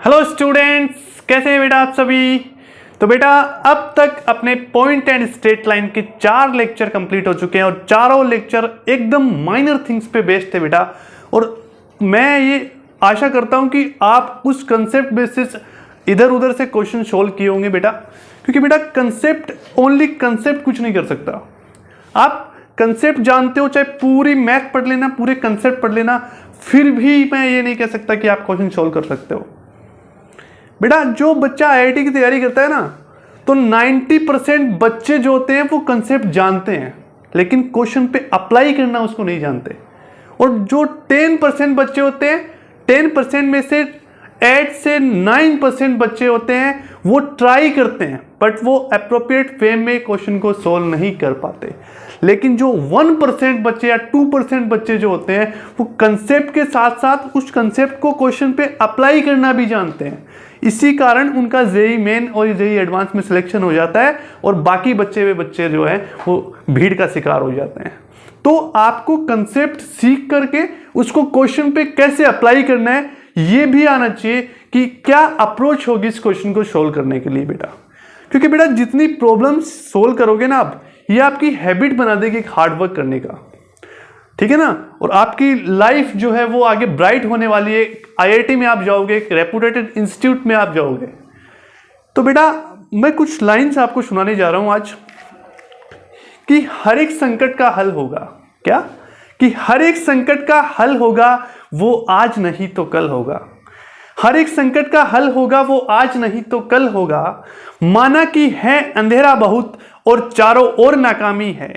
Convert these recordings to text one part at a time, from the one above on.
Hello students, कैसे हैं बेटा आप सभी। तो बेटा अब तक अपने पॉइंट एंड स्ट्रेट लाइन के 4 लेक्चर कंप्लीट हो चुके हैं और चारों लेक्चर एकदम माइनर थिंग्स पे बेस्ड थे बेटा। और मैं ये आशा करता हूं कि आप उस कंसेप्ट बेसिस इधर उधर से क्वेश्चन सोल्व किए होंगे बेटा, क्योंकि बेटा कंसेप्ट ओनली कंसेप्ट कुछ नहीं कर सकता। आप कंसेप्ट जानते हो, चाहे पूरी मैथ पढ़ लेना, पूरे कंसेप्ट पढ़ लेना, फिर भी मैं ये नहीं कह सकता कि आप क्वेश्चन सोल्व कर सकते हो। बेटा जो बच्चा आईआईटी की तैयारी करता है ना, तो 90% बच्चे जो होते हैं वो कंसेप्ट जानते हैं, लेकिन क्वेश्चन पे अप्लाई करना उसको नहीं जानते। और जो 10% बच्चे होते हैं, 10% में से 8 से 9% बच्चे होते हैं वो ट्राई करते हैं, बट वो अप्रोप्रिएट वे में क्वेश्चन को सोल्व नहीं कर पाते। लेकिन जो 1% बच्चे या 2% बच्चे जो होते हैं वो कंसेप्ट के साथ साथ उस कंसेप्ट को क्वेश्चन पे अप्लाई करना भी जानते हैं। इसी कारण उनका जेईई मेन और जेईई एडवांस में सिलेक्शन हो जाता है और बाकी बच्चे जो है वो भीड़ का शिकार हो जाते हैं। तो आपको कंसेप्ट सीख करके उसको क्वेश्चन पे कैसे अप्लाई करना है ये भी आना चाहिए कि क्या अप्रोच होगी इस क्वेश्चन को सोल्व करने के लिए बेटा। क्योंकि बेटा जितनी प्रॉब्लम सोल्व करोगे ना आप, ये आपकी हैबिट बना देगी एक हार्डवर्क करने का, ठीक है ना। और आपकी लाइफ जो है वो आगे ब्राइट होने वाली है। आईआईटी में आप जाओगे, एक रेपुटेटेड इंस्टीट्यूट में आप जाओगे। तो बेटा मैं कुछ लाइंस आपको सुनाने जा रहा हूं आज कि हर एक संकट का हल होगा। क्या? कि हर एक संकट का हल होगा, वो आज नहीं तो कल होगा। हर एक संकट का हल होगा, वो आज नहीं तो कल होगा। माना कि है अंधेरा बहुत और चारों ओर नाकामी है,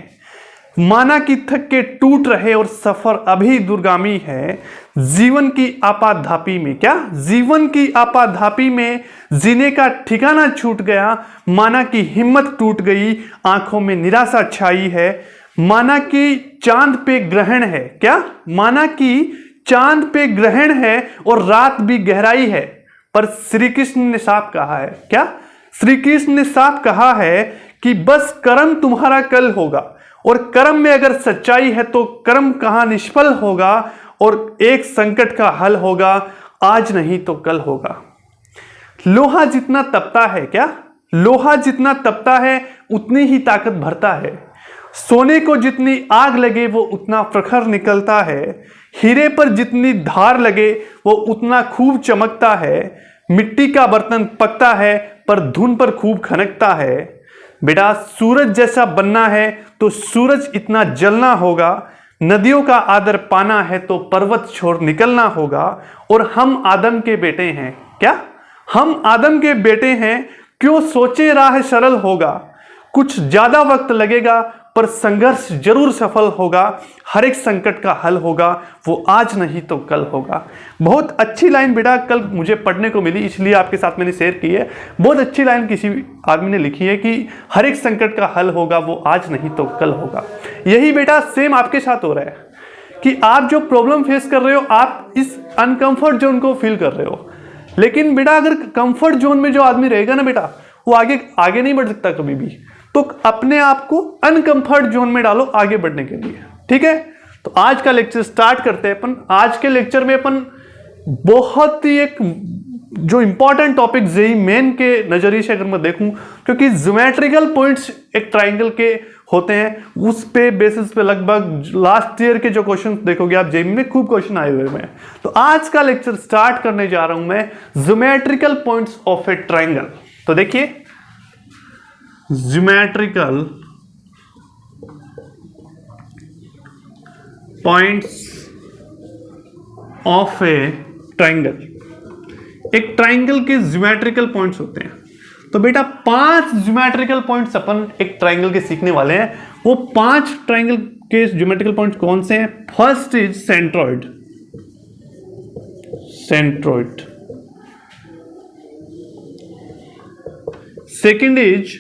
माना कि थक के टूट रहे और सफर अभी दूरगामी है। जीवन की आपाधापी में, क्या? जीवन की आपाधापी में जीने का ठिकाना छूट गया। माना कि हिम्मत टूट गई, आंखों में निराशा छाई है। माना कि चांद पे ग्रहण है, क्या? माना कि चांद पे ग्रहण है और रात भी गहराई है, पर श्री कृष्ण ने साफ कहा है, क्या? श्री कृष्ण ने साफ कहा है कि बस कर्म तुम्हारा कल होगा, और कर्म में अगर सच्चाई है तो कर्म कहां निष्फल होगा। और एक संकट का हल होगा, आज नहीं तो कल होगा। लोहा जितना तपता है, क्या? लोहा जितना तपता है उतनी ही ताकत भरता है। सोने को जितनी आग लगे वो उतना प्रखर निकलता है। हीरे पर जितनी धार लगे वो उतना खूब चमकता है। मिट्टी का बर्तन पकता है पर धुन पर खूब खनकता है। बेटा सूरज जैसा बनना है तो सूरज इतना जलना होगा। नदियों का आदर पाना है तो पर्वत छोड़ निकलना होगा। और हम आदम के बेटे हैं, क्या? हम आदम के बेटे हैं, क्यों सोचे राह सरल होगा। कुछ ज्यादा वक्त लगेगा पर संघर्ष जरूर सफल होगा। हर एक संकट का हल होगा, वो आज नहीं तो कल होगा। बहुत अच्छी लाइन बेटा कल मुझे पढ़ने को मिली, इसलिए आपके साथ मैंने शेयर की है। बहुत अच्छी लाइन किसी आदमी ने लिखी है कि हर एक संकट का हल होगा, वो आज नहीं तो कल होगा। यही बेटा सेम आपके साथ हो रहा है कि आप जो प्रॉब्लम फेस कर रहे हो, आप इस अनकंफर्ट जोन को फील कर रहे हो। लेकिन बेटा अगर कंफर्ट जोन में जो आदमी रहेगा ना बेटा, वो आगे नहीं बढ़ सकता कभी भी। तो अपने आप को अनकंफर्ट जोन में डालो आगे बढ़ने के लिए, ठीक है। तो आज का लेक्चर स्टार्ट करते हैं अपन। आज के लेक्चर में अपन बहुत ही एक जो इंपॉर्टेंट टॉपिक जेईई मेन के नजरिए से अगर मैं देखूं, क्योंकि ज्योमेट्रिकल पॉइंट्स एक ट्राइंगल के होते हैं, उस पे बेसिस पे लगभग लास्ट ईयर के जो क्वेश्चन देखोगे आप जेईई में, खूब क्वेश्चन आए हुए हैं। तो आज का लेक्चर स्टार्ट करने जा रहा हूं मैं geometrical points of a triangle. तो देखिए, geometrical points of a triangle. एक ट्राइंगल के ज्योमेट्रिकल पॉइंट्स होते हैं। तो बेटा 5 ज्योमेट्रिकल पॉइंट्स अपन एक ट्राइंगल के सीखने वाले हैं। वो 5 ट्राइंगल के ज्योमेट्रिकल पॉइंट्स कौन से हैं? First is centroid, centroid. Second is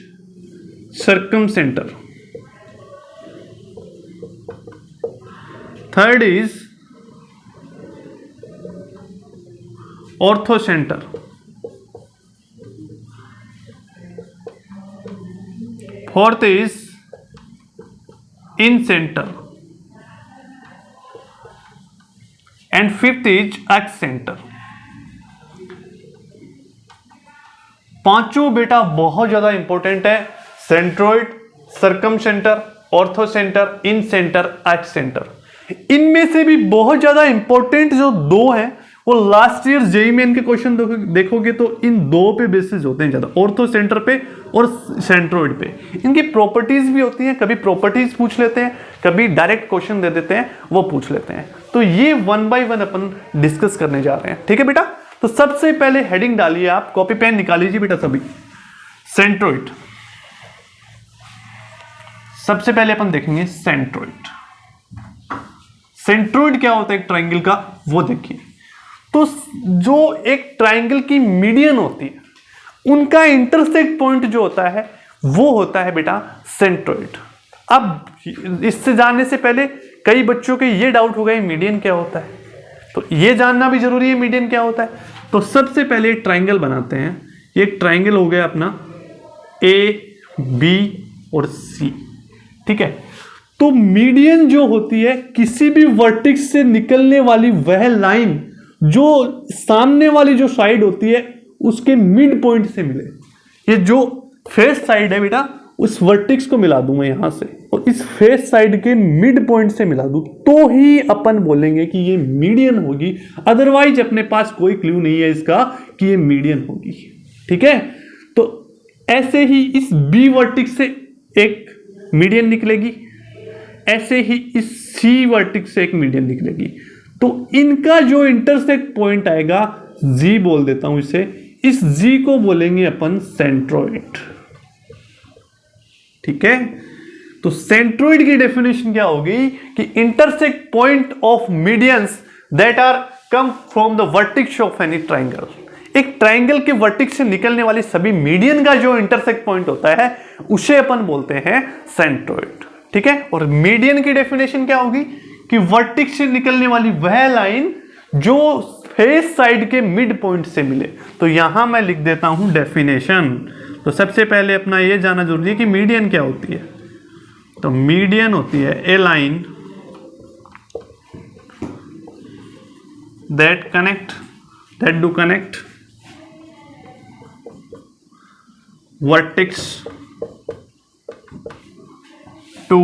circumcenter, third is orthocenter, fourth is incenter, and fifth is accenter। पांचों बेटा बहुत ज्यादा इंपॉर्टेंट है। Centroid, circumcentre, orthocentre, incentre, excentre. इनमें से भी बहुत ज्यादा इंपॉर्टेंट जो दो हैं वो लास्ट ईयर जेईई मेन के क्वेश्चन देखोगे तो इन दो पे बेसिस होते हैं ज्यादा, ऑर्थो सेंटर पे और सेंट्रोइड पे। इनकी प्रॉपर्टीज भी होती हैं, कभी प्रॉपर्टीज पूछ लेते हैं, कभी डायरेक्ट क्वेश्चन दे देते हैं, वो पूछ लेते हैं। तो ये 1 बाय 1 अपन डिस्कस करने जा रहे हैं, ठीक है बेटा। तो सबसे पहले हेडिंग डालिए, आप कॉपी पेन निकाल लीजिए बेटा सभी। सेंट्रोइड, सबसे पहले अपन देखेंगे सेंट्रोइड। सेंट्रोइड क्या होता है एक ट्राइंगल का, वो देखिए। तो जो एक ट्राइंगल की मीडियन होती है उनका इंटरसेक्ट पॉइंट जो होता है वो होता है बेटा सेंट्रोइड। अब इससे जानने से पहले कई बच्चों के ये डाउट हो गए मीडियन क्या होता है, तो ये जानना भी जरूरी है मीडियन क्या होता है। तो सबसे पहले एक ट्राइंगल बनाते हैं। ये एक ट्राइंगल हो गया अपना ए, बी और सी, ठीक है। तो मीडियन जो होती है किसी भी वर्टेक्स से निकलने वाली वह लाइन जो सामने वाली जो साइड होती है उसके मिड पॉइंट से मिले। ये जो फेस साइड है बेटा उस वर्टेक्स को मिला दूं मैं यहां से और इस फेस साइड के मिड पॉइंट से मिला दूं तो ही अपन बोलेंगे कि ये मीडियन होगी। अदरवाइज अपने पास कोई क्लू नहीं है इसका कि ये मीडियन होगी, ठीक है। तो ऐसे ही इस बी वर्टेक्स से एक मीडियन निकलेगी, ऐसे ही इस सी वर्टेक्स से एक मीडियन निकलेगी। तो इनका जो इंटरसेक्ट पॉइंट आएगा जी बोल देता हूं इसे, इस जी को बोलेंगे अपन सेंट्रोइड, ठीक है। तो सेंट्रोइड की डेफिनेशन क्या होगी कि intersect point of medians that are come from the vertex of any triangle. एक ट्राइंगल के वर्टेक्स से निकलने वाली सभी मीडियन का जो इंटरसेक्ट पॉइंट होता है उसे अपन बोलते हैं सेंट्रोइड, ठीक है। और मीडियन की डेफिनेशन क्या होगी कि वर्टेक्स से निकलने वाली वह लाइन जो फेस साइड के मिड पॉइंट से मिले। तो यहां मैं लिख देता हूं डेफिनेशन। तो सबसे पहले अपना यह जानना जरूरी है कि मीडियन क्या होती है। तो मीडियन होती है a line that do connect vertex to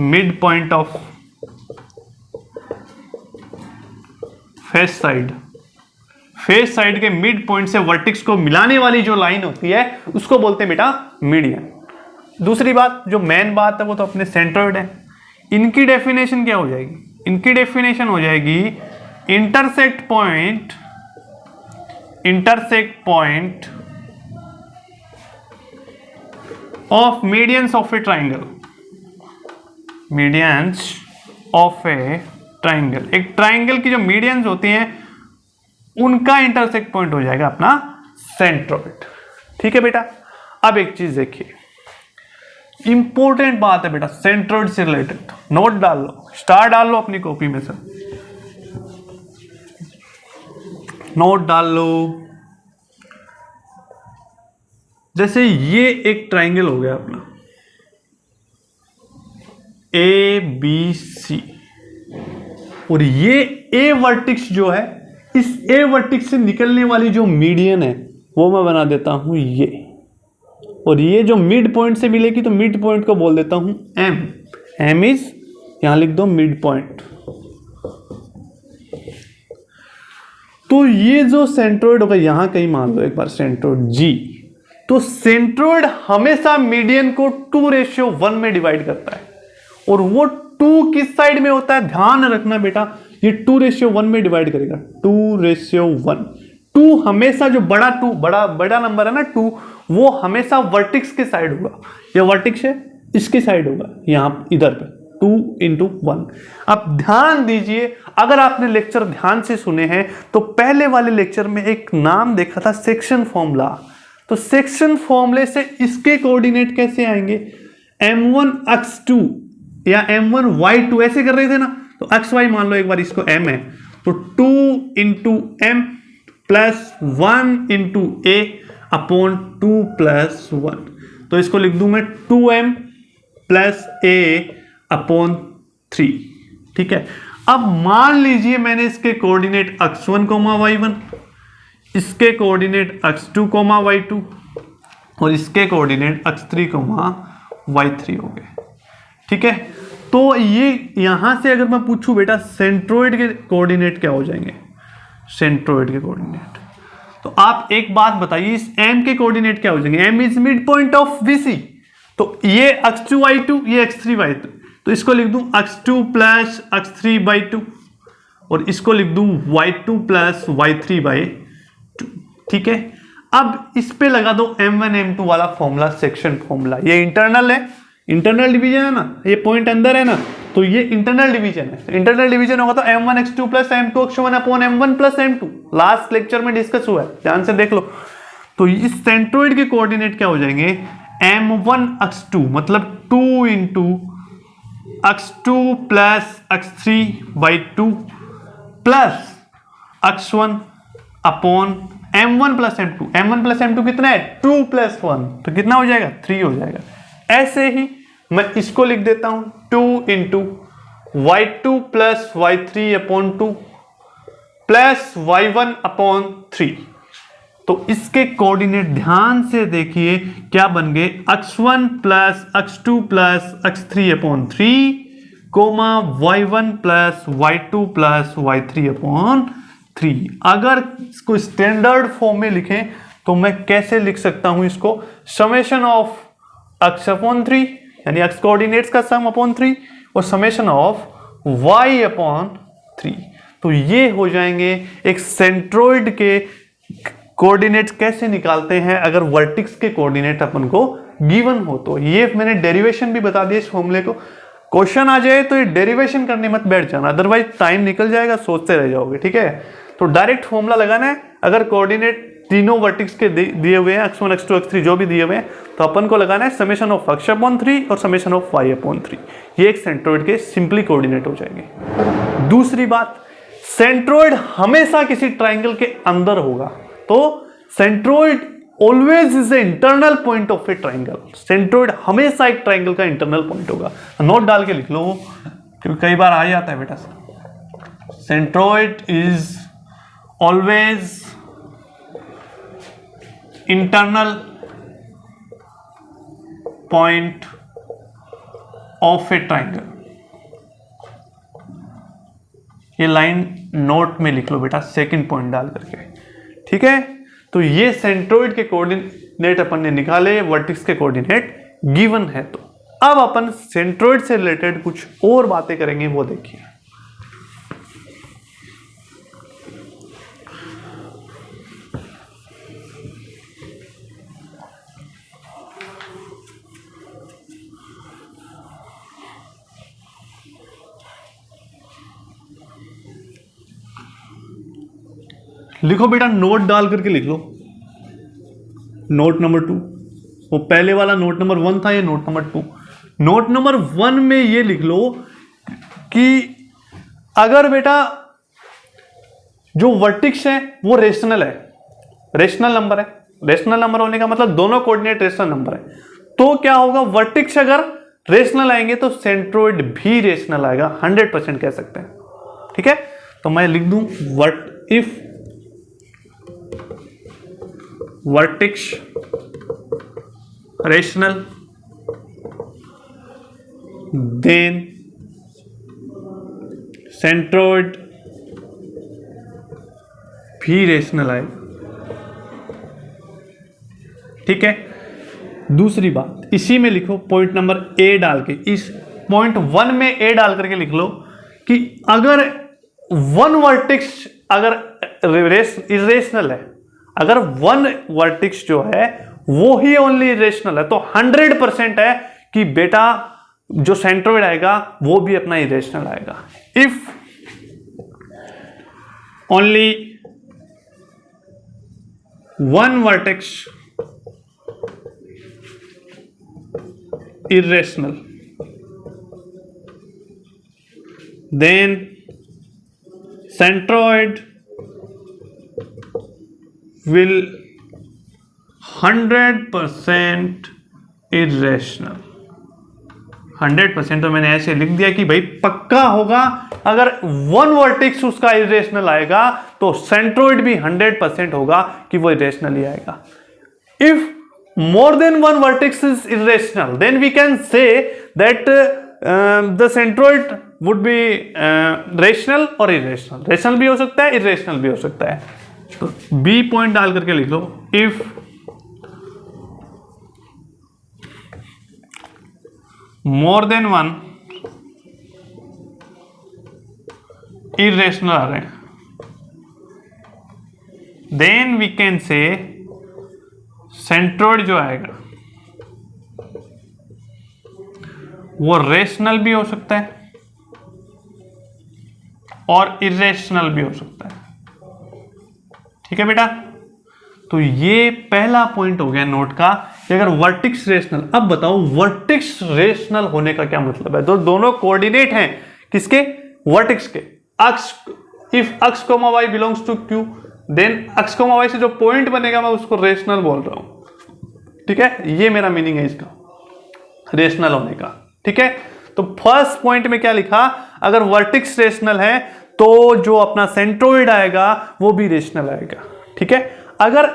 mid point of face side. Face side के मिड पॉइंट से वर्टेक्स को मिलाने वाली जो लाइन होती है उसको बोलते हैं बेटा मीडियन। दूसरी बात जो मेन बात है वो तो अपने सेंट्रोइड है। इनकी डेफिनेशन क्या हो जाएगी, इनकी डेफिनेशन हो जाएगी intersect point of medians of a triangle. Medians of a triangle, एक ट्राइंगल की जो मीडियंस होती हैं उनका इंटरसेक्ट पॉइंट हो जाएगा अपना सेंट्रोइड, ठीक है बेटा। अब एक चीज देखिए, इंपॉर्टेंट बात है बेटा सेंट्रोइड से रिलेटेड, नोट डाल लो, स्टार डाल लो अपनी कॉपी में से, नोट डाल लो। जैसे ये एक ट्राइंगल हो गया अपना ए बी सी और ये ए वर्टेक्स जो है इस ए वर्टेक्स से निकलने वाली जो मीडियन है वो मैं बना देता हूं ये, और ये जो मिड पॉइंट से मिलेगी तो मिड पॉइंट को बोल देता हूं एम। एम इज यहां लिख दो मिड पॉइंट। तो ये जो सेंट्रोइड होगा यहां कहीं मान लो एक बार सेंट्रोइड जी। तो सेंट्रोइड हमेशा मीडियन को 2:1 में डिवाइड करता है और वो 2 किस साइड में होता है ध्यान रखना बेटा, ये 2:1 में डिवाइड करेगा 2:1। 2 हमेशा जो बड़ा नंबर है ना 2 वो हमेशा वर्टेक्स के साइड होगा। ये वर्टेक्स है इसके साइड होगा यहां इधर पे 2:1। अब ध्यान दीजिए, अगर आपने लेक्चर ध्यान से सुने हैं तो पहले वाले लेक्चर में एक नाम देखा था सेक्शन फॉर्मूला। तो सेक्शन फॉर्मूले से इसके कोऑर्डिनेट कैसे आएंगे, m1 x2 या m1 y2 ऐसे कर रहे थे ना। तो xy मान लो एक बार इसको m है तो 2 into m plus 1 into a upon 2 plus 1। तो इसको लिख दूं मैं 2m प्लस a अपॉन 3, ठीक है। अब मान लीजिए मैंने इसके कोऑर्डिनेट x1, y1, इसके कोऑर्डिनेट x2 y2 और इसके कोऑर्डिनेट x3 y3 हो गए। ठीक है, तो ये यहां से अगर मैं पूछूं बेटा सेंट्रोइड के कोऑर्डिनेट क्या हो जाएंगे, सेंट्रोइड के कोऑर्डिनेट, तो आप एक बात बताइए इस m के कोऑर्डिनेट क्या हो जाएंगे। m is mid point of BC, तो ये x2 y2 ये x3 y2, तो इसको लिख दूं x2 प्लस x3 y2 और इसको लिख दूं y2 प्लस y3 y2। ठीक है, अब इस पे लगा दो m1 m2 वाला फॉर्मूला, सेक्शन फॉर्मूला। ये इंटरनल है, इंटरनल डिवीजन है ना, ये पॉइंट अंदर है ना, तो ये इंटरनल डिवीजन है। इंटरनल डिवीजन होगा तो m1 x2 plus m2 x1 upon m1 plus m2, last lecture में डिस्कस हुआ है, ध्यान से देख लो। तो इस सेंट्रोइड के कोऑर्डिनेट क्या हो जाएंगे, m1 x2 मतलब 2 into x2 plus x3 by 2 plus x1 upon m1 plus m2। m1 plus m2 कितना है, 2 प्लस 1, तो कितना हो जाएगा, 3 हो जाएगा। ऐसे ही मैं इसको लिख देता हूं 2 into y2 plus y3 upon 2 plus y1 upon 3। तो इसके कोऑर्डिनेट ध्यान से देखिए क्या बन गए, x1 plus x2 plus x3 upon 3 comma y1 plus y2 plus y3 upon 3। अगर इसको स्टैंडर्ड फॉर्म में लिखें तो मैं कैसे लिख सकता हूं इसको, समेशन ऑफ x अपॉन 3 यानी x कोऑर्डिनेट्स का सम अपॉन 3 और समेशन ऑफ y अपॉन 3। तो ये हो जाएंगे एक सेंट्रोइड के कोऑर्डिनेट्स कैसे निकालते हैं अगर वर्टिक्स के कोऑर्डिनेट अपन को गिवन हो। तो ये मैंने डेरिवेशन भी बता दिया इस फॉर्मूले को, क्वेश्चन आ जाए तो ये डेरिवेशन करने मत बैठ जाना, अदरवाइज टाइम निकल जाएगा, सोचते रह जाओगे। ठीक है, तो डायरेक्ट फॉर्मूला लगाना है। अगर कोऑर्डिनेट तीनों वर्टिक्स के दिए हुए हैं, x1 x2 x3 जो भी दिए हुए हैं, तो अपन को लगाना है समेशन ऑफ x अपॉन 3 और समेशन ऑफ y अपॉन 3। ये एक सेंट्रोइड के सिंपली कोऑर्डिनेट हो जाएंगे। दूसरी बात, सेंट्रोइड हमेशा किसी ट्राइंगल के अंदर होगा, तो centroid always is a internal point of a triangle. Centroid हमेशा एक ट्राइंगल का इंटरनल पॉइंट होगा। नोट डाल के लिख लो क्योंकि कई बार आ जाता है बेटा, centroid is always internal point of a triangle. ये लाइन नोट में लिख लो बेटा, सेकंड पॉइंट डाल करके। ठीक है, तो ये सेंट्रोइड के कोऑर्डिनेट अपन ने निकाले, वर्टिक्स के कोऑर्डिनेट गिवन है। तो अब अपन सेंट्रोइड से रिलेटेड कुछ और बातें करेंगे, वो देखिए। लिखो बेटा, नोट डाल करके लिख लो, नोट नंबर 2। वो पहले वाला नोट नंबर 1 था, ये नोट नंबर 2। नोट नंबर 1 में ये लिख लो कि अगर बेटा जो वर्टिक्स है वो रेशनल है, रेशनल नंबर है, रेशनल नंबर होने का मतलब दोनों कोऑर्डिनेट रेशनल नंबर है, तो क्या होगा, वर्टिक्स अगर रेशनल आएंगे तो सेंट्रोइड भी रेशनल आएगा, 100% कह सकते हैं। ठीक है, तो मैं लिख दूं if vertex rational then centroid भी रेशनल आएगा। ठीक है, दूसरी बात इसी में लिखो, पॉइंट नंबर ए डाल के, इस पॉइंट 1 में ए डाल करके लिख लो कि अगर वन वर्टेक्स अगर इरेशनल है, अगर वन वर्टिक्स जो है वो ही ओनली रेशनल है, तो 100% है कि बेटा जो सेंट्रोइड आएगा वो भी अपना इरेशनल आएगा। If only one vertex irrational, then centroid will 100% irrational, 100%, तो मैंने ऐसे लिख दिया कि भाई पक्का होगा, अगर वन वर्टेक्स उसका इरेशनल आएगा तो सेंट्रोइड भी 100% होगा कि वो इरेशनल ही आएगा। If more than one vertex is irrational, then we can say that the centroid would be rational or irrational। rational भी हो सकता है, irrational भी हो सकता है। तो B पॉइंट डाल करके लिख लो, if more than one irrational आ रहे हैं, then we can say centroid जो आएगा वो रेशनल भी हो सकता है और इरेशनल भी हो सकता है। ठीक है बेटा, तो ये पहला पॉइंट हो गया नोट का कि अगर वर्टेक्स रेशनल। अब बताओ वर्टेक्स रेशनल होने का क्या मतलब है? तो दोनों कोऑर्डिनेट हैं किसके? वर्टेक्स के। अक्ष, इफ अक्ष comma y belongs to Q, then अक्ष कोमा वाई से जो पॉइंट बनेगा मैं उसको रेशनल बोल रहा हूं। ठीक है, ये मेरा मीनिंग है इसका रेशनल होने का। ठीक है, तो फर्स्ट पॉइंट में क्या लिखा? अगर वर्टेक्स रेशनल है तो जो अपना सेंट्रोइड आएगा वो भी रेशनल आएगा। ठीक है, अगर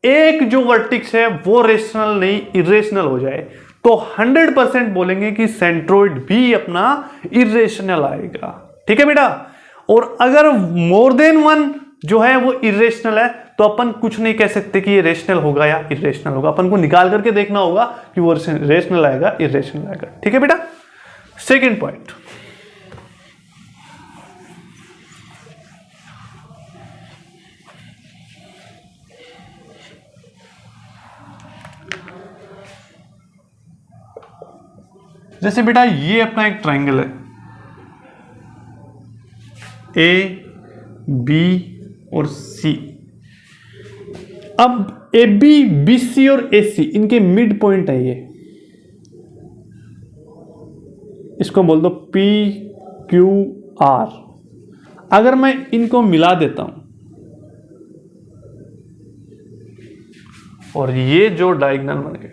एक जो वर्टेक्स है वो रेशनल नहीं इरेशनल हो जाए तो 100% बोलेंगे कि सेंट्रोइड भी अपना इरेशनल आएगा। ठीक है बेटा, और अगर मोर देन वन जो है वो इरेशनल है तो अपन कुछ नहीं कह सकते कि ये रेशनल होगा या इरेशनल होगा, अपन को निकाल करके देखना होगा कि वो रेशनल आएगा इरेशनल आएगा। ठीक है बेटा, सेकंड पॉइंट, जैसे बेटा ये अपना एक ट्रायंगल है ए बी और सी। अब ए बी, बी सी और ए सी इनके मिड पॉइंट है, ये इसको बोल दो पी क्यू आर। अगर मैं इनको मिला देता हूं और ये जो डायगोनल बन गए,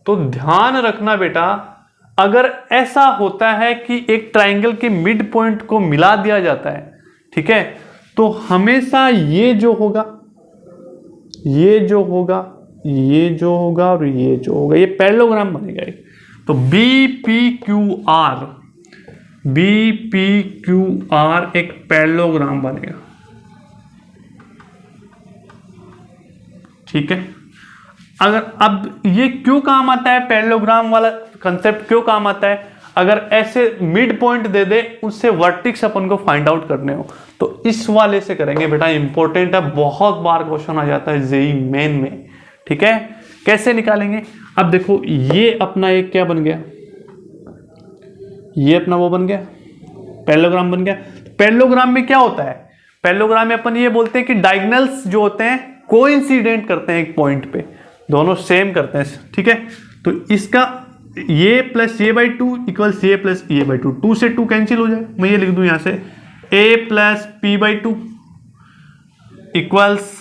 तो ध्यान रखना बेटा, अगर ऐसा होता है कि एक ट्रायंगल के मिड पॉइंट को मिला दिया जाता है, ठीक है, तो हमेशा ये जो होगा, ये जो होगा, ये जो होगा और ये जो होगा, ये पैरेललोग्राम बनेगा। तो B P Q R, B P Q R एक पैरेललोग्राम बनेगा। ठीक है, अगर अब ये क्यों काम आता है, पैरेललोग्राम वाला कंसेप्ट क्यों काम आता है? अगर ऐसे मिड पॉइंट दे दे, उससे वर्टेक्स अपन को फाइंड आउट करने हो तो इस वाले से करेंगे बेटा। इंपॉर्टेंट है, बहुत बार क्वेश्चन आ जाता है जेईई मेन में। ठीक है, कैसे निकालेंगे? अब देखो ये अपना एक क्या बन गया, ये अपना वो बन गया, पैरेललोग्राम बन गया। पैरेललोग्राम में क्या होता है? पैरेललोग्राम में अपन ये बोलते हैं कि डायगोनल्स जो होते हैं कोइंसिडेंट करते हैं एक पॉइंट पे, दोनों सेम करते हैं। ठीक है, तो इसका ये प्लस ये बाई टू इक्वल्स ये प्लस ये बाई टू, 2 से 2 कैंसिल हो जाए। मैं ये लिख दूं यहां से a plus P by two equals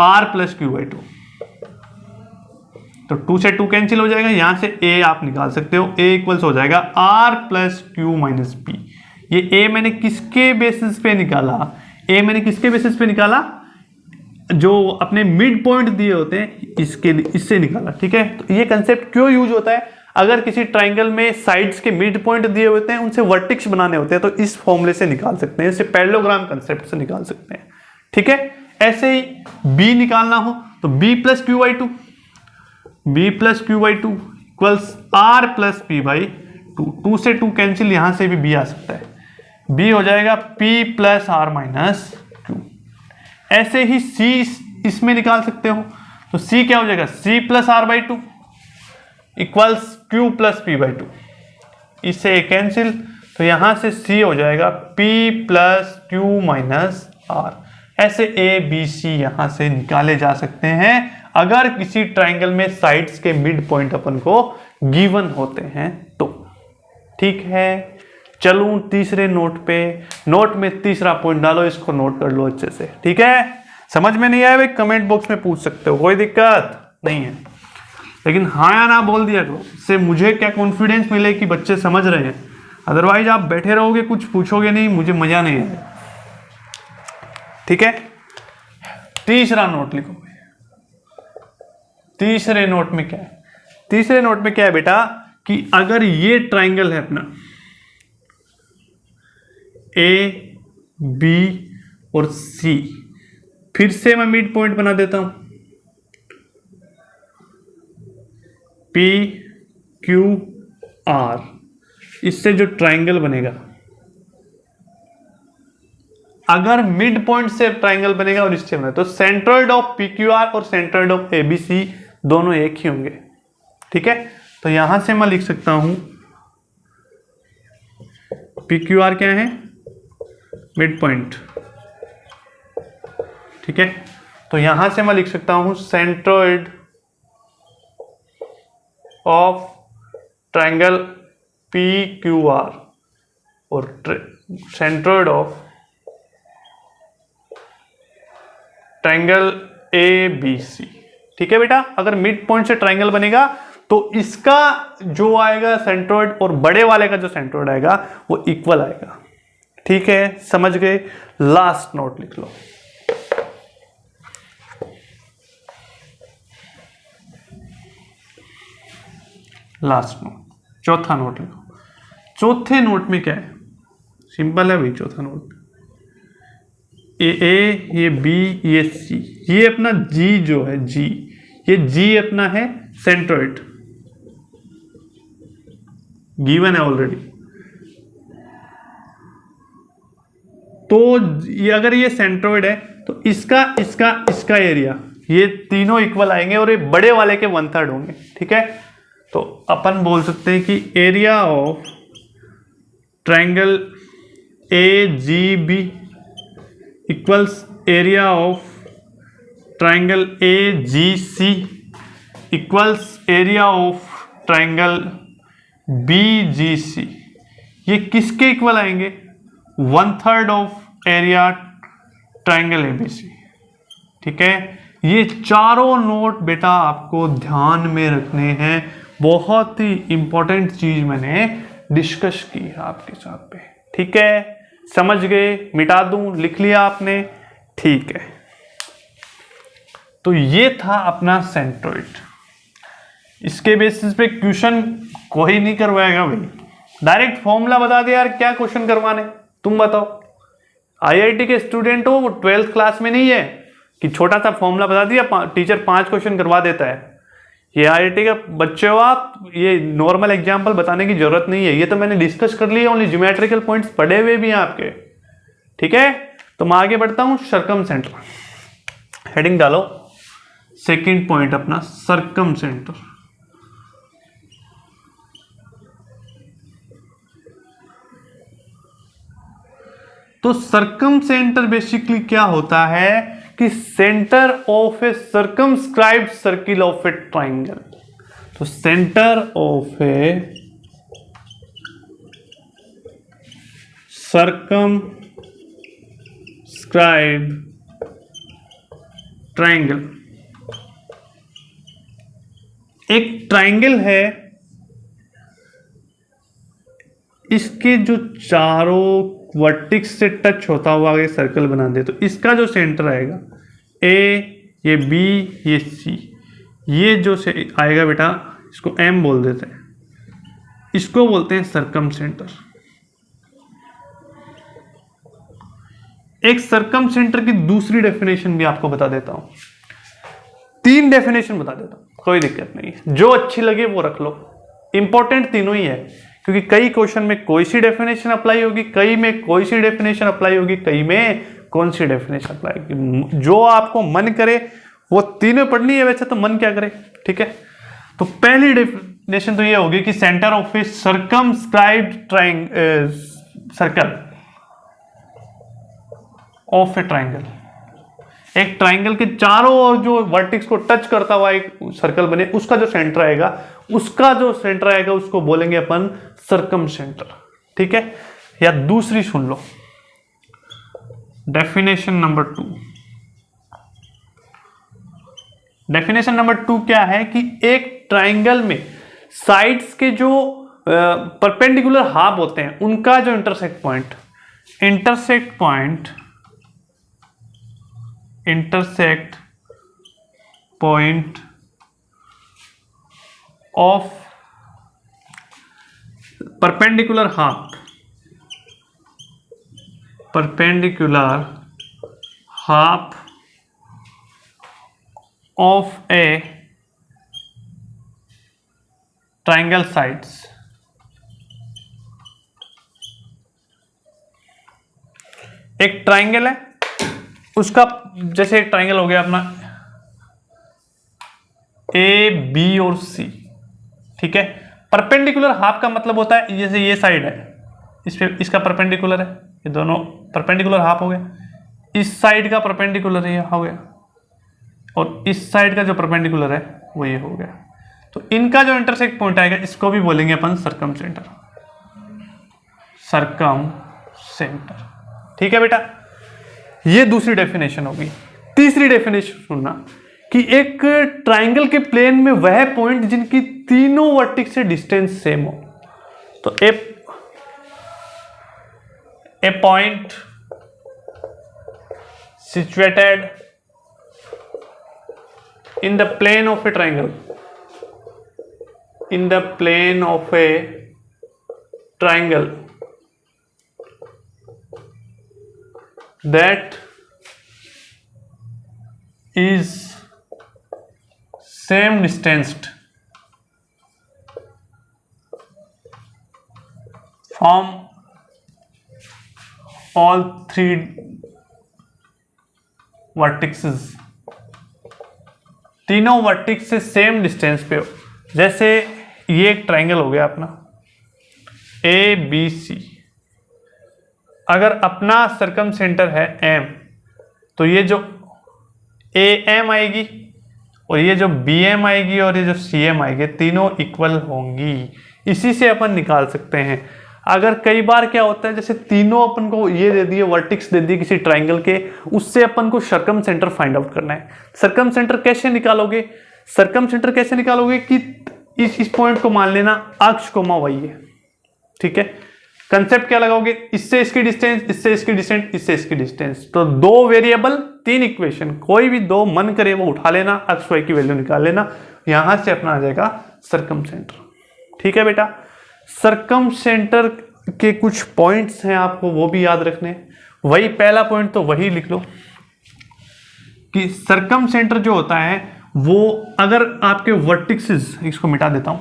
r plus Q by to. तो 2 से 2 कैंसिल हो जाएगा, यहां से a आप निकाल सकते हो, a इक्वल्स हो जाएगा r plus Q minus P. ये a मैंने किसके बेसिस पे निकाला? a मैंने किसके बेसिस पे निकाला? जो अपने मिड पॉइंट दिए होते हैं इसके, इससे निकाला। ठीक है, तो ये कंसेप्ट क्यों यूज होता है? अगर किसी ट्रायंगल में साइड्स के मिड पॉइंट दिए होते हैं, उनसे वर्टेक्स बनाने होते हैं, तो इस फॉर्मूले से निकाल सकते हैं, इसे पैरेललोग्राम कंसेप्ट से निकाल सकते हैं। ठीक है, ऐसे ही b निकालना हो तो b plus Q by two, B plus Q by two equals r plus P by two. 2 से 2 कैंसिल, यहां से भी b आ सकता है, b हो जाएगा p plus R minus Q. ऐसे ही c इसमें निकाल सकते हो, तो c क्या हो जाएगा? c plus R by two equals q plus P by two. इससे a कैंसिल, तो यहां से c हो जाएगा p plus Q minus R. ऐसे a b c यहां से निकाले जा सकते हैं अगर किसी ट्रायंगल में साइड्स के मिड पॉइंट अपन को गिवन होते हैं तो। ठीक है, चलूं तीसरे नोट पे। नोट में तीसरा पॉइंट डालो, इसको नोट कर लो अच्छे से। ठीक है, समझ में नहीं आया भाई कमेंट बॉक्स में पूछ सकते हो, कोई दिक्कत नहीं है। लेकिन हाँ या ना बोल दिया करो, इससे मुझे क्या कॉन्फिडेंस मिले कि बच्चे समझ रहे हैं। अदरवाइज आप बैठे रहोगे, कुछ पूछोगे नहीं, मुझे मजा नहीं है। ठीक है, तीसरा नोट लिखो। तीसरे नोट में क्या है? तीसरे नोट में क्या है बेटा कि अगर ये ट्राइंगल है अपना ए बी और सी, फिर से मैं मिड पॉइंट बना देता हूं, पी क्यू आर, इससे जो ट्राइंगल बनेगा, अगर मिड पॉइंट से ट्राइंगल बनेगा और इससे बनेगा, तो centroid of P Q R और centroid of A B C दोनों एक ही होंगे। ठीक है, तो यहां से मैं लिख सकता हूं पी क्यू आर क्या है? Mid point. ठीक है, तो यहां से मैं लिख सकता हूं centroid of triangle P Q R और centroid of triangle A B C. ठीक है बेटा, अगर मिड पॉइंट से ट्राइंगल बनेगा तो इसका जो आएगा सेंट्रोइड और बड़े वाले का जो सेंट्रोइड आएगा वो इक्वल आएगा। ठीक है, समझ गए? लास्ट नोट लिख लो। लास्ट नोट, चौथा नोट लिखो। चौथे नोट में क्या है? सिंपल है भाई, चौथा नोट ये बी, ये सी, ये अपना जी जो है जी, ये जी अपना है सेंट्रोइड, गिवन है ऑलरेडी। तो ये अगर ये सेंट्रोइड है तो इसका इसका इसका एरिया, ये तीनों इक्वल आएंगे और ये बड़े वाले के 1/3 होंगे। ठीक है, तो अपन बोल सकते हैं कि area of triangle A G B equals area of triangle A G C equals area of triangle B G C. ये किसके इक्वल आएंगे? 1/3 of area triangle A B C. ठीक है, ये चारों नोट बेटा आपको ध्यान में रखने हैं। बहुत ही इंपॉर्टेंट चीज मैंने डिस्कस की है आपके साथ पे। ठीक है, समझ गए? मिटा दूं? लिख लिया आपने? ठीक है, तो ये था अपना सेंट्रोइड। इसके बेसिस पे क्वेश्चन कोई नहीं करवाएगा भाई, डायरेक्ट फॉर्मूला बता दे यार, क्या क्वेश्चन करवाने तुम बताओ। आईआईटी के स्टूडेंट हो, वो 12th क्लास में नहीं है कि छोटा सा फॉर्मूला बता दिया टीचर 5 क्वेश्चन करवा देता है। ये आईआईटी के बच्चे हो आप, ये नॉर्मल एग्जाम्पल बताने की जरूरत नहीं है। ये तो मैंने डिस्कस कर लिया, ओनली ज्योमेट्रिकल पॉइंट्स पढ़े हुए भी हैं आपके। ठीक है, तो मैं आगे बढ़ता हूं। सर्कमसेंटर, हेडिंग डालो, सेकंड पॉइंट अपना सर्कमसेंटर। तो सर्कमसेंटर बेसिकली क्या होता है कि centre of a circumscribed circle of a triangle. तो centre of a circumscribed triangle, एक ट्राइंगल है, इसके जो चारों वर्टिक्स से टच होता हुआ ये सर्कल बना दे, तो इसका जो सेंटर आएगा ए, ये बी, ये सी, ये जो से आएगा बेटा, इसको एम बोल देते हैं, इसको बोलते हैं सर्कमसेंटर। एक सर्कमसेंटर की दूसरी डेफिनेशन भी आपको बता देता हूं, 3 डेफिनेशन बता देता हूं, कोई दिक्कत नहीं है, जो अच्छी लगे वो रख लो। इंपॉर्टेंट तीनों ही है, क्योंकि कई क्वेश्चन में कोई सी डेफिनेशन अप्लाई होगी, कई में कोई सी डेफिनेशन अप्लाई होगी, कई में कौन सी डेफिनेशन अप्लाई होगी। जो आपको मन करे वो तीनों पढ़नी है, वैसे तो मन क्या करे। ठीक है, तो पहली डेफिनेशन तो ये होगी कि centre of a circumscribed circle of a triangle, एक ट्राइंगल के चारों ओर जो वर्टिक्स को टच करता हुआ एक सर्कल बने, उसका जो सेंटर आएगा, उसको बोलेंगे अपन सर्कमसेंटर। ठीक है, या दूसरी सुन लो, डेफिनेशन नंबर 2, डेफिनेशन नंबर 2 क्या है कि एक ट्राइंगल में साइड्स के जो परपेंडिकुलर हाफ होते हैं उनका जो intersect point of perpendicular half of a triangle sides एक ट्राइंगल है, उसका जैसे एक ट्राइंगल हो गया अपना ए बी और सी, ठीक है। परपेंडिकुलर हाफ का मतलब होता है जैसे ये साइड है, इस पे इसका परपेंडिकुलर है, ये दोनों परपेंडिकुलर हाफ हो गया, इस साइड का परपेंडिकुलर ये हो गया और इस साइड का जो परपेंडिकुलर है वो ये हो गया। तो इनका जो इंटरसेक्ट पॉइंट आएगा इसको भी बोलेंगे अपन सर्कम सेंटर, ठीक है बेटा। ये दूसरी डेफिनेशन होगी। तीसरी डेफिनेशन सुनना कि एक ट्राइंगल के प्लेन में वह पॉइंट जिनकी तीनों वर्टेक्स से डिस्टेंस सेम हो। तो a point situated in the plane of a triangle, that is same distanced from all three vertices, तीनों वर्टेक्स से सेम डिस्टेंस पे हो। जैसे ये एक ट्राइंगल हो गया अपना ए बी सी, अगर अपना सर्कम सेंटर है एम, तो ये जो ए एम आएगी और ये जो बी एम आएगी और ये जो सी एम आएगी, तीनों इक्वल होंगी। इसी से अपन निकाल सकते हैं। अगर कई बार क्या होता है जैसे तीनों अपन को ये दे दिए, वर्टेक्स दे दिए किसी ट्राइंगल के, उससे अपन को सर्कम सेंटर फाइंड आउट करना है। सर्कम सेंटर कैसे निकालोगे? कि इस पॉइंट को मान लेना अक्ष कोमा वाई है, ठीक है। कंसेप्ट क्या लगाओगे? इससे इसकी डिस्टेंस, इससे इसकी डिस्टेंस, इससे इसकी डिस्टेंस। तो दो वेरिएबल तीन इक्वेशन, कोई भी दो मन करे वो उठा लेना, अक्ष वाई की वैल्यू निकाल लेना, यहां से अपना आ जाएगा सर्कम सेंटर, ठीक है बेटा। सर्कम सेंटर के कुछ पॉइंट्स हैं आपको वो भी याद रखने। वही पहला पॉइंट तो वही लिख लो कि सर्कम सेंटर जो होता है वो अगर आपके वर्टिक्सेस, इसको मिटा देता हूं,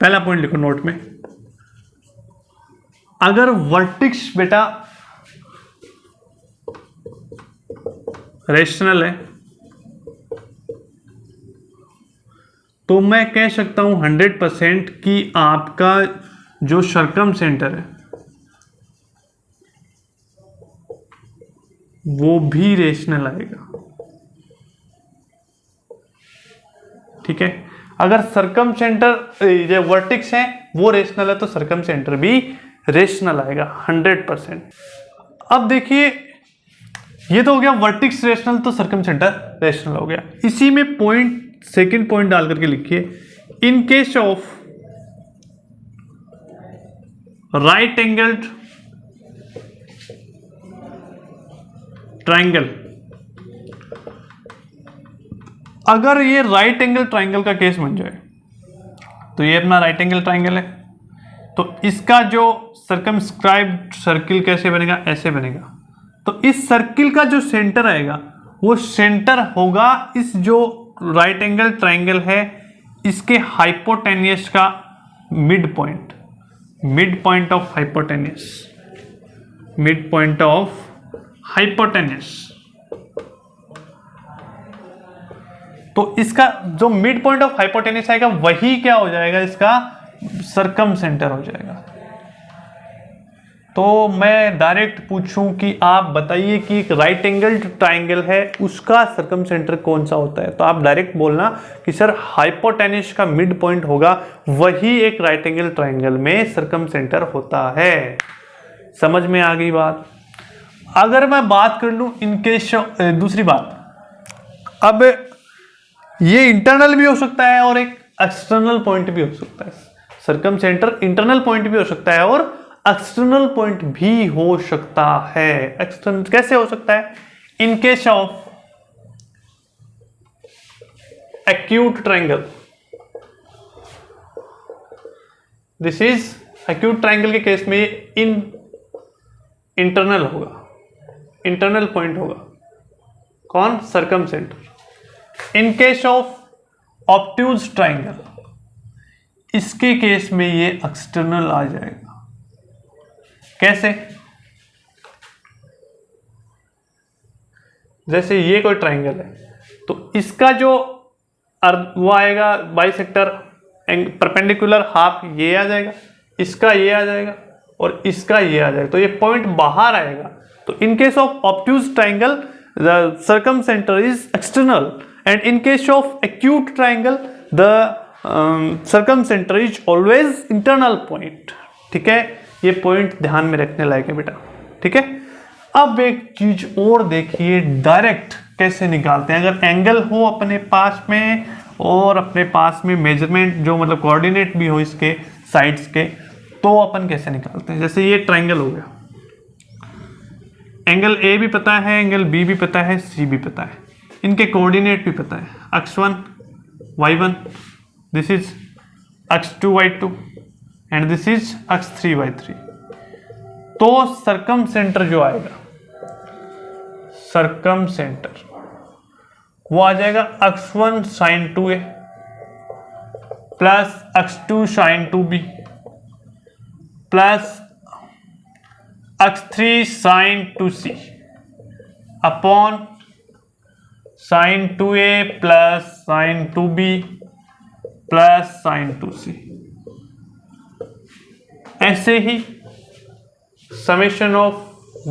पहला पॉइंट लिखो नोट में। अगर वर्टिक्स बेटा रेशनल है तो मैं कह सकता हूं 100% कि आपका जो सर्कम सेंटर है वो भी रेशनल आएगा, ठीक है। अगर सर्कम सेंटर जो वर्टिक्स है वो रेशनल है तो सर्कम सेंटर भी रेशनल आएगा 100%। अब देखिए ये तो हो गया वर्टिक्स रेशनल तो सर्कम सेंटर रेशनल हो गया। इसी में पॉइंट, सेकंड पॉइंट डाल करके लिखिए, in case of right angled triangle, अगर ये राइट एंगल ट्राइंगल का केस बन जाए, तो ये अपना राइट एंगल ट्राइंगल है, तो इसका जो सर्कमस्क्राइब्ड सर्किल कैसे बनेगा? ऐसे बनेगा। तो इस सर्किल का जो सेंटर आएगा वो सेंटर होगा इस जो राइट एंगल ट्राइंगल है इसके हाइपोटेनियस का मिड पॉइंट ऑफ हाइपोटेनियस। तो इसका जो मिड पॉइंट ऑफ हाइपोटेनियस आएगा वही क्या हो जाएगा? इसका सर्कम सेंटर हो जाएगा। तो मैं डायरेक्ट पूछूं कि आप बताइए कि एक राइट एंगल ट्राइंगल है उसका सर्कम सेंटर कौन सा होता है, तो आप डायरेक्ट बोलना कि सर हाइपोटेन्यूस का मिड पॉइंट होगा, वही एक राइट एंगल ट्राइंगल में सर्कम सेंटर होता है। समझ में आ गई बात। अगर मैं बात कर लूं इनके दूसरी बात, अब ये इंटरनल भी हो सकता है और एक एक्सटर्नल पॉइंट भी हो सकता है। सर्कम सेंटर इंटरनल पॉइंट भी हो सकता है और एक्सटर्नल पॉइंट भी हो सकता है। एक्सटर्नल कैसे हो सकता है? In case of acute triangle, this is acute triangle के केस में इंटरनल होगा, इंटरनल पॉइंट होगा। कौन? Circum centre. In case of obtuse triangle, इसके केस में ये एक्सटर्नल आ जाएगा। कैसे? जैसे ये कोई ट्रायंगल है तो इसका जो वो आएगा बाइसेक्टर परपेंडिकुलर हाफ, ये आ जाएगा, इसका ये आ जाएगा और इसका ये आ जाएगा, तो ये पॉइंट बाहर आएगा। तो in case of obtuse triangle the circum centre is external and in case of acute triangle the circum centre is always internal point. ठीक है, ये पॉइंट ध्यान में रखने लायक है बेटा। ठीक है, अब एक चीज और देखिए, डायरेक्ट कैसे निकालते हैं। अगर एंगल हो अपने पास में और अपने पास में मेजरमेंट जो मतलब कोऑर्डिनेट भी हो इसके साइड्स के, तो अपन कैसे निकालते हैं। जैसे ये ट्रायंगल हो गया, एंगल ए भी पता है, एंगल बी भी पता है, सी भी पता है, इनके कोऑर्डिनेट भी पता है। x1 y1, this is x2 y2 and this is x3 y3। तो सर्कम सेंटर जो आएगा, सर्कम सेंटर वो आ जाएगा x1 sin 2a plus x2 sin 2b plus x3 sin 2c upon sin 2a plus sin 2b plus sin 2c। ऐसे ही summation of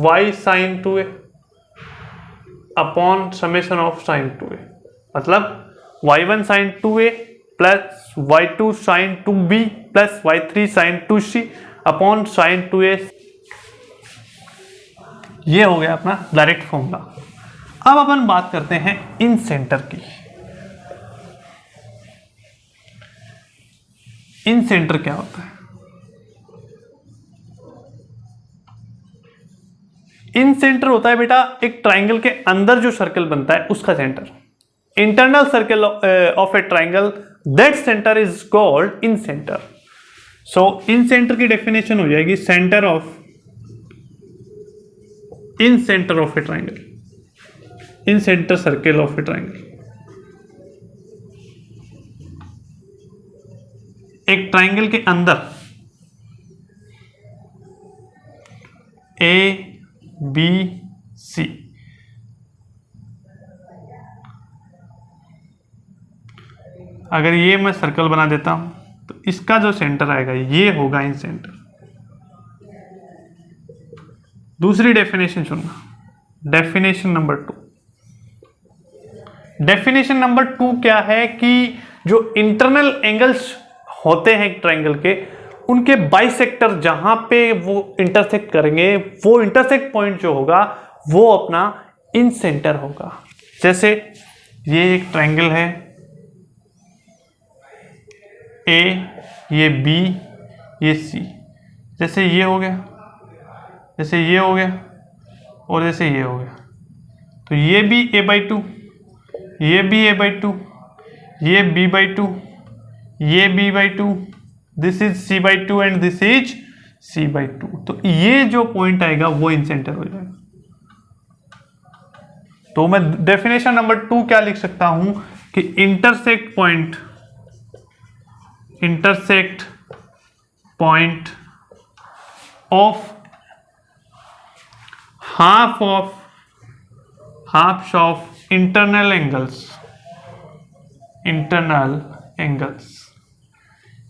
y sin 2a upon summation of sin 2a, मतलब y1 sin 2a plus y2 sin 2b plus y3 sin 2c upon sin 2a। ये हो गया अपना direct formula. अब अपन बात करते हैं इन सेंटर की। इन सेंटर क्या होता है? इन सेंटर होता है बेटा एक ट्राइंगल के अंदर जो सर्कल बनता है उसका centre. Internal circle of a triangle, that centre is called in centre. So in centre की डेफिनेशन हो जाएगी centre of, in centre of a triangle, in centre circle of a triangle. एक ट्राइंगल के अंदर ए B सी, अगर ये मैं circle बना देता हूं तो इसका जो सेंटर आएगा ये होगा इन सेंटर। दूसरी डेफिनेशन सुनना, डेफिनेशन नंबर 2। डेफिनेशन नंबर 2 क्या है कि जो इंटरनल एंगल्स होते हैं ट्राइंगल के, उनके बाइसेक्टर जहां पे वो इंटरसेक्ट करेंगे, वो इंटरसेक्ट पॉइंट जो होगा वो अपना इन सेंटर होगा। जैसे ये एक ट्राइंगल है ए, ये बी, ये सी, जैसे ये हो गया, जैसे ये हो गया और जैसे ये हो गया, तो ये भी a/2, ये भी a/2, ये b/2, ये b/2, this is c/2 and this is c/2। तो ये जो पॉइंट आएगा वो इन सेंटर हो जाएगा। तो मैं डेफिनेशन नंबर 2 क्या लिख सकता हूं कि intersect point, intersect point of half of internal angles, internal angles,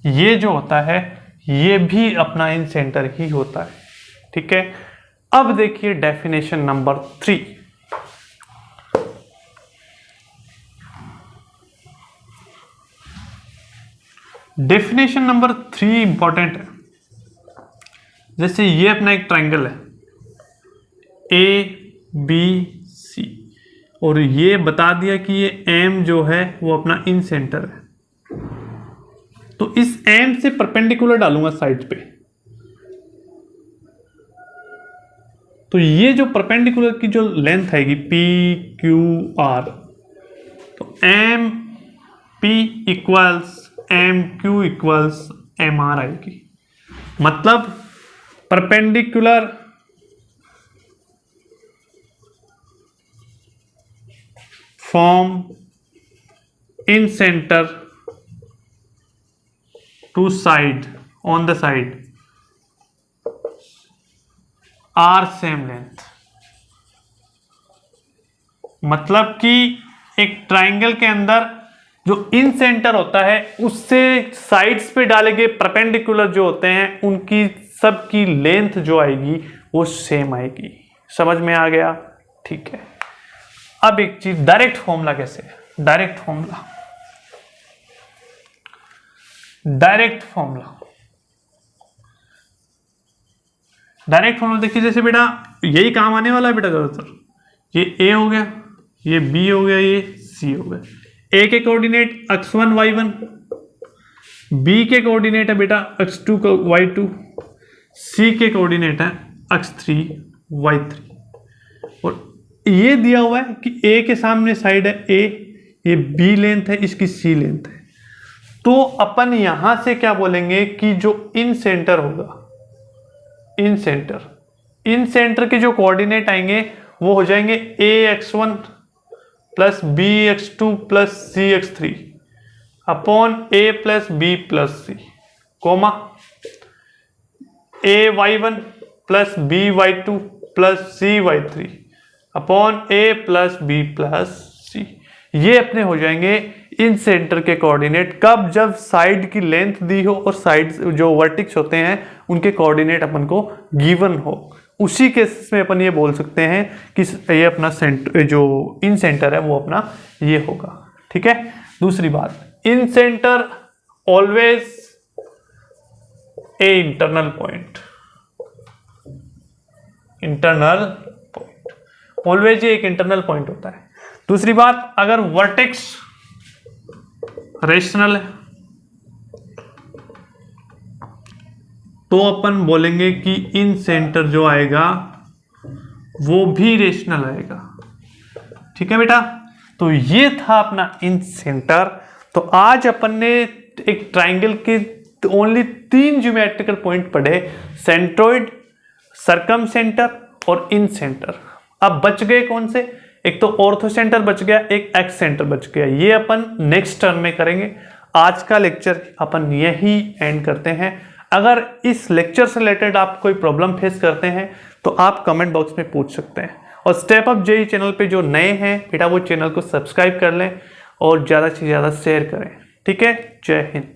ये जो होता है ये भी अपना इन सेंटर ही होता है। ठीक है। अब देखिए definition number 3। Definition number 3 important है। जैसे ये अपना एक ट्राइंगल है ABC और ये बता दिया कि ये M जो है वो अपना इन सेंटर है, तो इस M से परपेंडिकुलर डालूंगा साइड पे। तो ये जो परपेंडिकुलर की जो लेंथ आएगी PQR, तो MP equals MQ equals MR आएगी। मतलब perpendicular from in centre to side on the side are same length. मतलब कि एक ट्राइंगल के अंदर जो इन सेंटर होता है उससे साइड्स पे डाले गए परपेंडिकुलर जो होते हैं उनकी सबकी लेंथ जो आएगी वो सेम आएगी। समझ में आ गया? ठीक है। अब एक चीज, डायरेक्ट फॉर्मूला कैसे है? डायरेक्ट फॉर्मूला देखिए, जैसे बेटा यही काम आने वाला है बेटा ज्यादातर। ये ए हो गया, ये बी हो गया, ये सी हो गया। ए के कोऑर्डिनेट x1 y1, बी के कोऑर्डिनेट है बेटा x2 y2, सी के कोऑर्डिनेट है x3 y3। और ये दिया हुआ है कि ए के सामने साइड है ए, ये बी लेंथ है, इसकी सी लेंथ है। तो अपन यहां से क्या बोलेंगे कि जो इन सेंटर होगा, इन सेंटर के जो कोऑर्डिनेट आएंगे वो हो जाएंगे ax1 plus bx2 plus cx3 upon a plus b plus c, comma ay1 plus by2 plus cy3 upon a plus b plus c। ये अपने हो जाएंगे इन सेंटर के कोऑर्डिनेट। कब? जब साइड की लेंथ दी हो और साइड जो वर्टिक्स होते हैं उनके कोऑर्डिनेट अपन को गिवन हो। उसी केस में अपन ये बोल सकते हैं कि ये अपना सेंटर, जो इन सेंटर है वो अपना ये होगा। ठीक है। दूसरी बात, incentre always a internal point, always ये एक इंटरनल पॉइंट होता है। दूसरी बात, अगर वर्टेक्स रेशनल है तो अपन बोलेंगे कि इन सेंटर जो आएगा वो भी रेशनल आएगा। ठीक है बेटा। तो ये था अपना इन सेंटर। तो आज अपन ने एक ट्राइंगल के ओनली 3 ज्योमेट्रिकल पॉइंट पढ़े, सेंट्रोइड, सरकम सेंटर और इन सेंटर। अब बच गए कौन से? एक तो ऑर्थो सेंटर बच गया, एक एक्स सेंटर बच गया। ये अपन नेक्स्ट टर्म में करेंगे। आज का लेक्चर अपन यही एंड करते हैं। अगर इस लेक्चर से रिलेटेड आप कोई प्रॉब्लम फेस करते हैं तो आप कमेंट बॉक्स में पूछ सकते हैं। और स्टेप अप जेईई चैनल पे जो नए हैं बेटा वो चैनल को सब्सक्राइब कर लें और ज़्यादा से ज़्यादा शेयर करें। ठीक है। जय हिंद।